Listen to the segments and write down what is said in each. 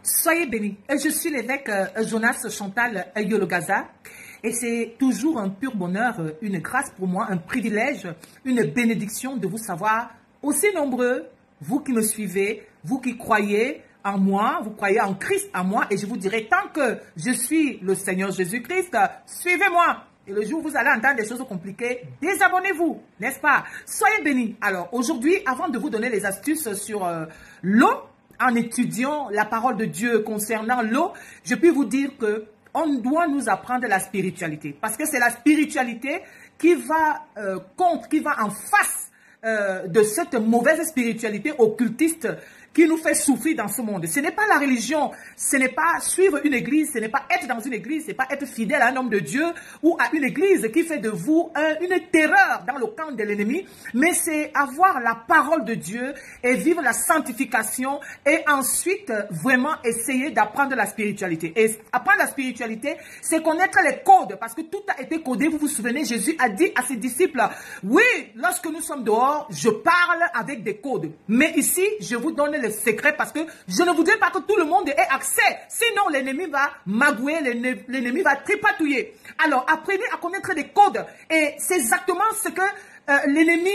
Soyez bénis. Je suis l'évêque Jonas Chantal Yologaza et c'est toujours un pur bonheur, une grâce pour moi, un privilège, une bénédiction de vous savoir aussi nombreux, vous qui me suivez, vous qui croyez en moi, vous croyez en Christ en moi et je vous dirai tant que je suis le Seigneur Jésus-Christ, suivez-moi. Et le jour où vous allez entendre des choses compliquées, désabonnez-vous, n'est-ce pas? Soyez bénis. Alors aujourd'hui, avant de vous donner les astuces sur l'eau, en étudiant la parole de Dieu concernant l'eau, je peux vous dire que on doit nous apprendre la spiritualité. Parce que c'est la spiritualité qui va qui va en face de cette mauvaise spiritualité occultiste qui nous fait souffrir dans ce monde. Ce n'est pas la religion, ce n'est pas suivre une église, ce n'est pas être dans une église, ce n'est pas être fidèle à un homme de Dieu ou à une église qui fait de vous une terreur dans le camp de l'ennemi, mais c'est avoir la parole de Dieu et vivre la sanctification et ensuite vraiment essayer d'apprendre la spiritualité. Et apprendre la spiritualité, c'est connaître les codes parce que tout a été codé. Vous vous souvenez, Jésus a dit à ses disciples, oui, lorsque nous sommes dehors, je parle avec des codes. Mais ici, je vous donne le secret parce que je ne voudrais pas que tout le monde ait accès. Sinon, l'ennemi va magouer, l'ennemi va tripatouiller. Alors, apprenez à connaître les codes. Et c'est exactement ce que l'ennemi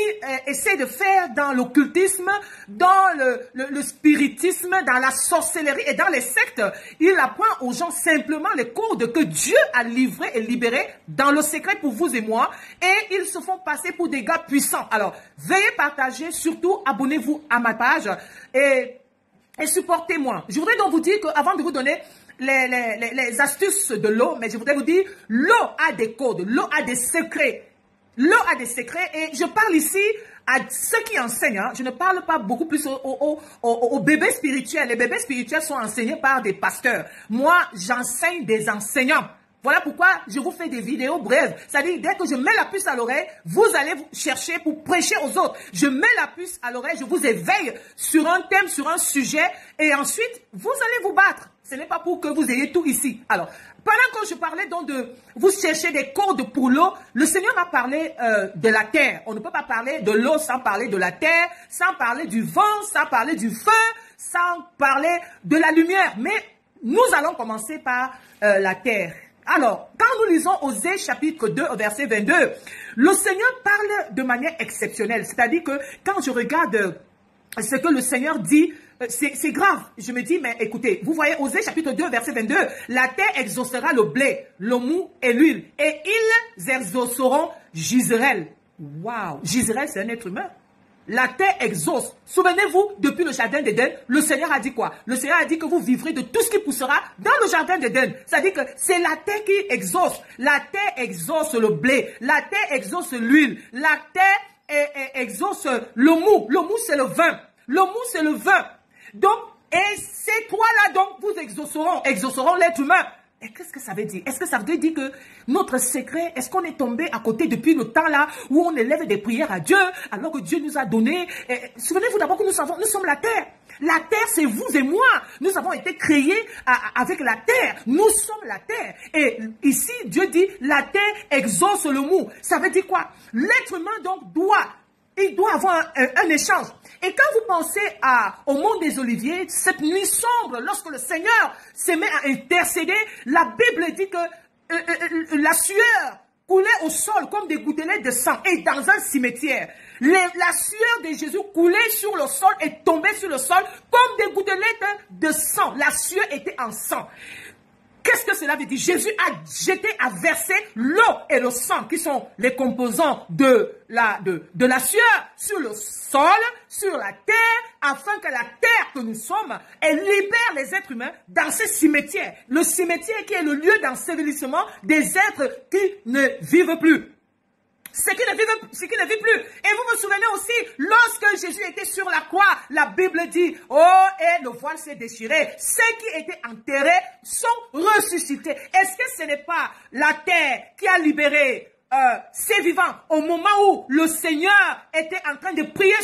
essaie de faire dans l'occultisme, dans le spiritisme, dans la sorcellerie et dans les sectes. Il apprend aux gens simplement les codes que Dieu a livrés et libérés dans le secret pour vous et moi. Et ils se font passer pour des gars puissants. Alors, veuillez partager, surtout abonnez-vous à ma page et supportez-moi. Je voudrais donc vous dire qu'avant de vous donner les astuces de l'eau, mais je voudrais vous dire, l'eau a des codes, l'eau a des secrets. L'eau a des secrets et je parle ici à ceux qui enseignent. Hein. Je ne parle pas beaucoup plus aux bébés spirituels. Les bébés spirituels sont enseignés par des pasteurs. Moi, j'enseigne des enseignants. Voilà pourquoi je vous fais des vidéos brèves. C'est-à-dire, dès que je mets la puce à l'oreille, vous allez chercher pour prêcher aux autres. Je mets la puce à l'oreille, je vous éveille sur un thème, sur un sujet, et ensuite, vous allez vous battre. Ce n'est pas pour que vous ayez tout ici. Alors, pendant que je parlais donc de vous chercher des codes pour l'eau, le Seigneur a parlé de la terre. On ne peut pas parler de l'eau sans parler de la terre, sans parler du vent, sans parler du feu, sans parler de la lumière. Mais nous allons commencer par la terre. Alors, quand nous lisons Osée chapitre 2, verset 22, le Seigneur parle de manière exceptionnelle. C'est-à-dire que quand je regarde ce que le Seigneur dit, c'est grave. Je me dis, mais écoutez, vous voyez Osée chapitre 2, verset 22, la terre exaucera le blé, le mou et l'huile, et ils exauceront Gisraël. Waouh! Gisraël, c'est un être humain. La terre exauce. Souvenez-vous, depuis le jardin d'Éden, le Seigneur a dit quoi? Le Seigneur a dit que vous vivrez de tout ce qui poussera dans le jardin d'Éden. C'est-à-dire que c'est la terre qui exauce. La terre exauce le blé. La terre exauce l'huile. La terre exauce le mou. Le mou, c'est le vin. Le mou, c'est le vin. Donc, et ces trois-là, donc, vous exauceront l'être humain. Et qu'est-ce que ça veut dire? Est-ce que ça veut dire que notre secret, est-ce qu'on est tombé à côté depuis le temps là où on élève des prières à Dieu alors que Dieu nous a donné? Souvenez-vous d'abord que nous sommes la terre. La terre, c'est vous et moi. Nous avons été créés avec la terre. Nous sommes la terre. Et ici, Dieu dit, la terre exauce le mou. Ça veut dire quoi? L'être humain donc il doit avoir un échange. Et quand vous pensez au monde des Oliviers, cette nuit sombre, lorsque le Seigneur se met à intercéder, la Bible dit que la sueur coulait au sol comme des gouttelettes de sang. Et dans un cimetière, la sueur de Jésus coulait sur le sol et tombait sur le sol comme des gouttelettes de sang. La sueur était en sang. Qu'est-ce que cela veut dire? Jésus a versé l'eau et le sang, qui sont les composants de la sueur, sur le sol, sur la terre, afin que la terre que nous sommes, elle libère les êtres humains dans ce cimetière. Le cimetière qui est le lieu d'ensevelissement des êtres qui ne vivent plus. Ce qui ne vit plus. Et vous vous souvenez aussi, lorsque Jésus était sur la croix, la Bible dit, oh, et le voile s'est déchiré. Ceux qui étaient enterrés sont ressuscités. Est-ce que ce n'est pas la terre qui a libéré ces vivants au moment où le Seigneur était en train de prier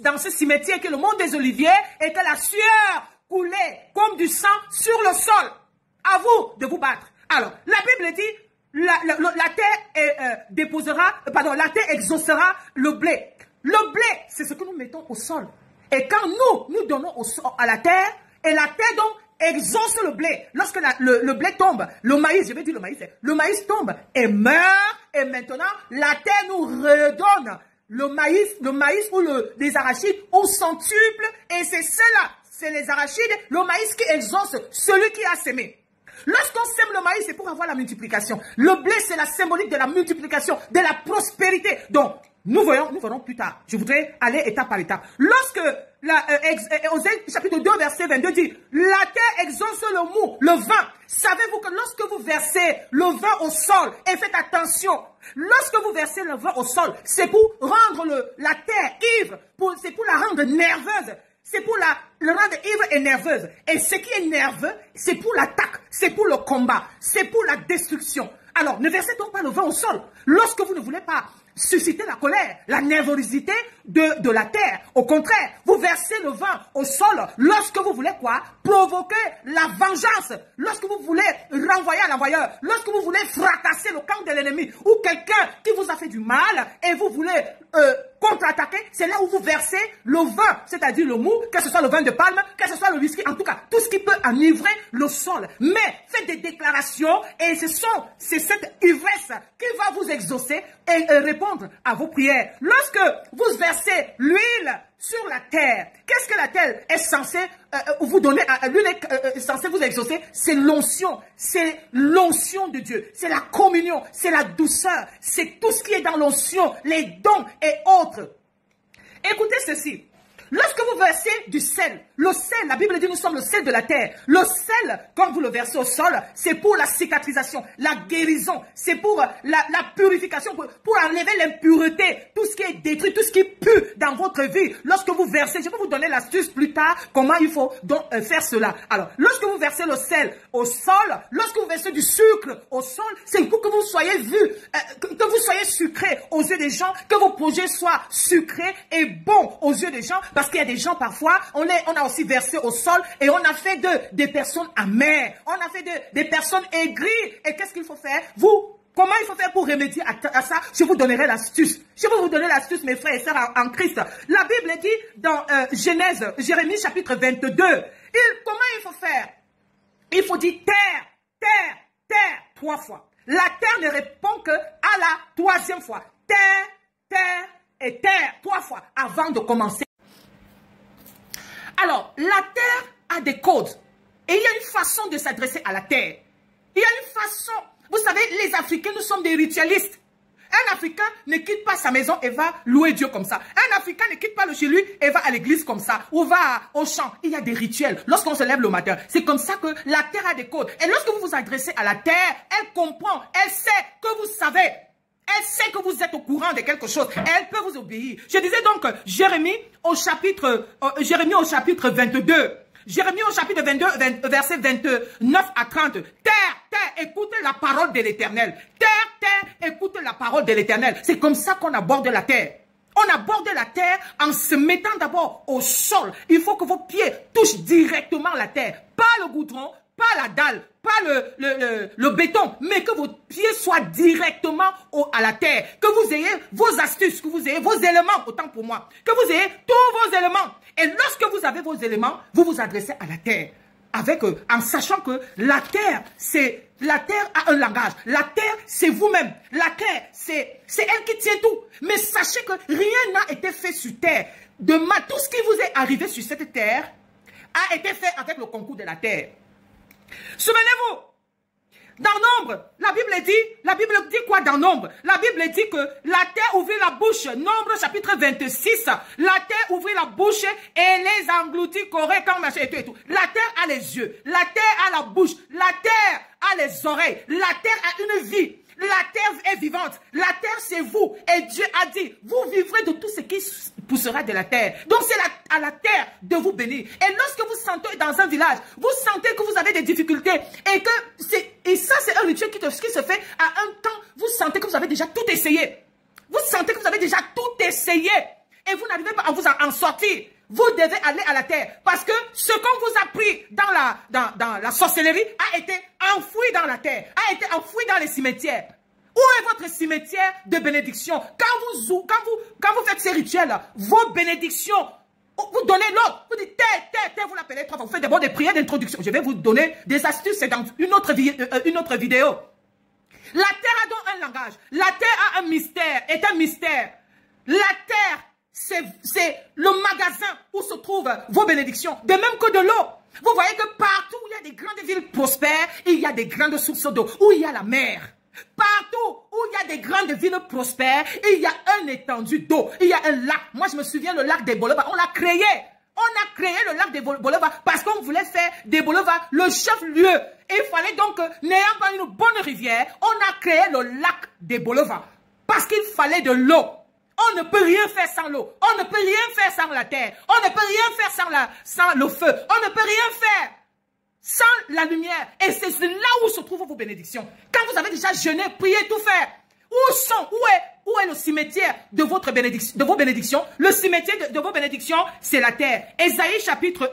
dans ce cimetière qui est le mont des Oliviers et que la sueur coulait comme du sang sur le sol? À vous de vous battre. Alors, la Bible dit, la terre la terre exaucera le blé. Le blé, c'est ce que nous mettons au sol. Et quand nous donnons à la terre, et la terre donc exauce le blé. Lorsque le blé tombe, le maïs, je vais dire le maïs tombe et meurt. Et maintenant, la terre nous redonne le maïs ou les arachides au centuple. Et c'est cela, c'est les arachides, le maïs qui exauce celui qui a sémé. Lorsqu'on sème le maïs, c'est pour avoir la multiplication. Le blé, c'est la symbolique de la multiplication, de la prospérité. Donc, nous verrons plus tard. Je voudrais aller étape par étape. Lorsque Osée chapitre 2, verset 22 dit, la terre exauce le mou, le vin. Savez-vous que lorsque vous versez le vin au sol, et faites attention, lorsque vous versez le vin au sol, c'est pour rendre la terre ivre, c'est pour la rendre nerveuse. C'est pour le rendre ivre et nerveuse. Et ce qui est nerveux, c'est pour l'attaque, c'est pour le combat, c'est pour la destruction. Alors, ne versez donc pas le vin au sol. Lorsque vous ne voulez pas susciter la colère, la nervosité de la terre. Au contraire, vous versez le vin au sol lorsque vous voulez quoi? Provoquer la vengeance. Lorsque vous voulez renvoyer à l'envoyeur. Lorsque vous voulez fracasser le camp de l'ennemi. Ou quelqu'un qui vous a fait du mal et vous voulez contre-attaquer. C'est là où vous versez le vin, c'est-à-dire le mou, que ce soit le vin de palme, que ce soit le whisky. En tout cas, tout ce qui peut enivrer le sol. Mais faites des déclarations et c'est cette ivresse qui va vous exaucer et répondre à vos prières. Lorsque vous versez l'huile sur la terre, qu'est-ce que la terre est censée vous donner, l'huile est censée vous exaucer? C'est l'onction de Dieu, c'est la communion, c'est la douceur, c'est tout ce qui est dans l'onction, les dons et autres. Écoutez ceci. Lorsque vous versez du sel, le sel, la Bible dit nous sommes le sel de la terre. Le sel, quand vous le versez au sol, c'est pour la cicatrisation, la guérison, c'est pour la purification, pour enlever l'impureté, tout ce qui est détruit, tout ce qui pue dans votre vie. Lorsque vous versez, je vais vous donner l'astuce plus tard, comment il faut donc faire cela. Alors, lorsque vous versez le sel au sol, lorsque vous versez du sucre au sol, c'est pour que vous soyez vus, que vous soyez sucrés aux yeux des gens, que vos projets soient sucrés et bons aux yeux des gens. Parce qu'il y a des gens, parfois, on a aussi versé au sol et on a fait des personnes amères. On a fait des personnes aigries. Et qu'est-ce qu'il faut faire? Comment il faut faire pour remédier à ça? Je vous donnerai l'astuce. Je vais vous donner l'astuce, mes frères et sœurs en Christ. La Bible dit dans Jérémie chapitre 22, comment il faut faire? Il faut dire terre, terre, terre, 3 fois. La terre ne répond que à la 3e fois. Terre, terre et terre, 3 fois avant de commencer. Alors, la terre a des codes. Et il y a une façon de s'adresser à la terre. Il y a une façon. Vous savez, les Africains, nous sommes des ritualistes. Un Africain ne quitte pas sa maison et va louer Dieu comme ça. Un Africain ne quitte pas le chez lui et va à l'église comme ça. Ou va au champ. Il y a des rituels. Lorsqu'on se lève le matin, c'est comme ça que la terre a des codes. Et lorsque vous vous adressez à la terre, elle comprend. Elle sait que vous savez. Elle sait que vous êtes au courant de quelque chose. Elle peut vous obéir. Je disais donc Jérémie au chapitre 22. Jérémie au chapitre 22, verset 29 à 30. Terre, terre, écoutez la parole de l'Éternel. Terre, terre, écoutez la parole de l'Éternel. C'est comme ça qu'on aborde la terre. On aborde la terre en se mettant d'abord au sol. Il faut que vos pieds touchent directement la terre. Pas le goudron, pas la dalle, pas le béton, mais que vos pieds soient directement à la terre. Que vous ayez vos astuces, que vous ayez vos éléments, autant pour moi. Que vous ayez tous vos éléments. Et lorsque vous avez vos éléments, vous vous adressez à la terre. En sachant que la terre a un langage. La terre, c'est vous-même. La terre, c'est elle qui tient tout. Mais sachez que rien n'a été fait sur terre. Tout ce qui vous est arrivé sur cette terre a été fait avec le concours de la terre. Souvenez-vous, dans Nombre, la Bible dit quoi dans Nombre? La Bible dit que la terre ouvrit la bouche. Nombre chapitre 26, la terre ouvrit la bouche et les engloutit corrects comme machin et tout et tout. La terre a les yeux, la terre a la bouche, la terre a les oreilles, la terre a une vie. La terre est vivante. La terre, c'est vous. Et Dieu a dit, vous vivrez de tout ce qui poussera de la terre. Donc, c'est à la terre de vous bénir. Et lorsque vous sentez dans un village, vous sentez que vous avez des difficultés et ça, c'est un rituel qui se fait à un temps. Vous sentez que vous avez déjà tout essayé. Vous sentez que vous avez déjà tout essayé. Et vous n'arrivez pas à vous en sortir. Vous devez aller à la terre. Parce que ce qu'on vous a pris dans la sorcellerie a été enfoui dans la terre. A été enfoui dans les cimetières. Où est votre cimetière de bénédiction? Quand vous faites ces rituels, vos bénédictions vous donnez l'autre. Vous dites, vous l'appelez 3 fois. Vous faites d'abord des prières d'introduction. Je vais vous donner des astuces. C'est dans une autre vidéo. La terre a donc un langage. La terre a un mystère, est un mystère. La terre, c'est le magasin où se trouvent vos bénédictions. De même que de l'eau. Vous voyez que partout où il y a des grandes villes prospères, il y a des grandes sources d'eau, où il y a la mer. Partout où il y a des grandes villes prospères, il y a un étendue d'eau, il y a un lac. Moi, je me souviens, le lac des boulevards, on l'a créé. On a créé le lac des boulevards parce qu'on voulait faire des boulevards le chef-lieu. Et il fallait donc, n'ayant pas une bonne rivière, on a créé le lac des boulevards. Parce qu'il fallait de l'eau. On ne peut rien faire sans l'eau. On ne peut rien faire sans la terre. On ne peut rien faire sans le feu. On ne peut rien faire sans la lumière. Et c'est là où se trouvent vos bénédictions. Quand vous avez déjà jeûné, prié, tout faire. Où est le cimetière de vos bénédictions? Le cimetière de vos bénédictions, c'est la terre. Ésaïe chapitre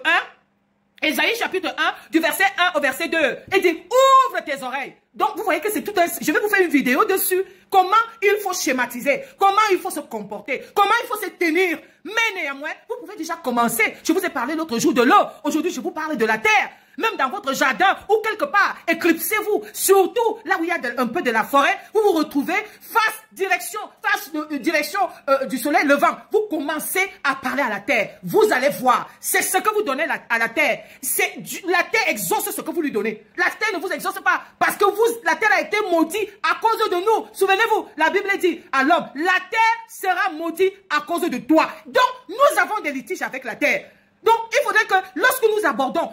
1, du verset 1 au verset 2. Et dit, ouvre tes oreilles. Donc, vous voyez que c'est tout un... Je vais vous faire une vidéo dessus. Comment il faut schématiser. Comment il faut se comporter. Comment il faut se tenir. Mais néanmoins, vous pouvez déjà commencer. Je vous ai parlé l'autre jour de l'eau. Aujourd'hui, je vous parle de la terre. Même dans votre jardin ou quelque part, éclipsez-vous. Surtout là où il y a un peu de la forêt, vous vous retrouvez direction du soleil levant. Vous commencez à parler à la terre. Vous allez voir. C'est ce que vous donnez à la terre. La terre exauce ce que vous lui donnez. La terre ne vous exauce pas parce que la terre a été maudite à cause de nous. Souvenez-vous, la Bible dit à l'homme, la terre sera maudite à cause de toi. Donc, nous avons des litiges avec la terre. Donc, il faudrait que lorsque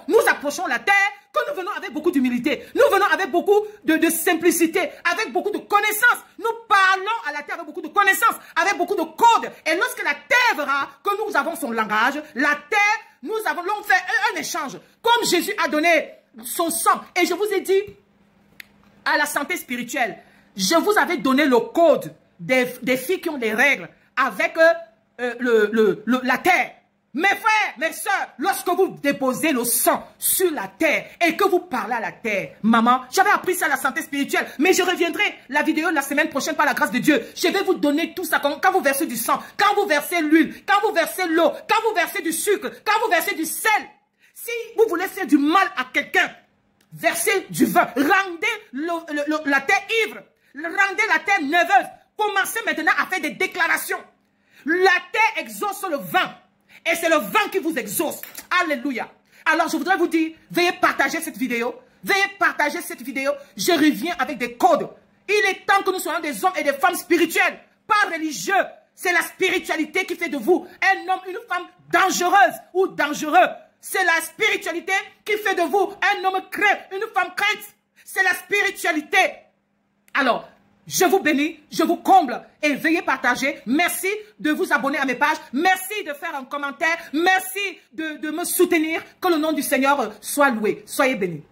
nous approchons la terre, que nous venons avec beaucoup d'humilité, nous venons avec beaucoup de simplicité, avec beaucoup de connaissances. Nous parlons à la terre avec beaucoup de connaissances, avec beaucoup de codes. Et lorsque la terre verra que nous avons son langage, la terre, nous allons faire un échange. Comme Jésus a donné son sang. Et je vous ai dit, à la santé spirituelle, je vous avais donné le code des filles qui ont des règles avec la terre. Mes frères, mes soeurs, lorsque vous déposez le sang sur la terre et que vous parlez à la terre, maman, j'avais appris ça à la santé spirituelle, mais je reviendrai la vidéo la semaine prochaine par la grâce de Dieu. Je vais vous donner tout ça quand vous versez du sang, quand vous versez l'huile, quand vous versez l'eau, quand vous versez du sucre, quand vous versez du sel. Si vous voulez faire du mal à quelqu'un, versez du vin, rendez la terre ivre, rendez la terre nerveuse. Commencez maintenant à faire des déclarations. La terre exauce le vin. Et c'est le vin qui vous exauce. Alléluia. Alors, je voudrais vous dire, veuillez partager cette vidéo. Veuillez partager cette vidéo. Je reviens avec des codes. Il est temps que nous soyons des hommes et des femmes spirituels, pas religieux. C'est la spiritualité qui fait de vous un homme, une femme dangereuse ou dangereux. C'est la spiritualité qui fait de vous un homme craint, une femme crainte. C'est la spiritualité. Alors, je vous bénis, je vous comble et veuillez partager. Merci de vous abonner à mes pages. Merci de faire un commentaire. Merci de me soutenir. Que le nom du Seigneur soit loué. Soyez bénis.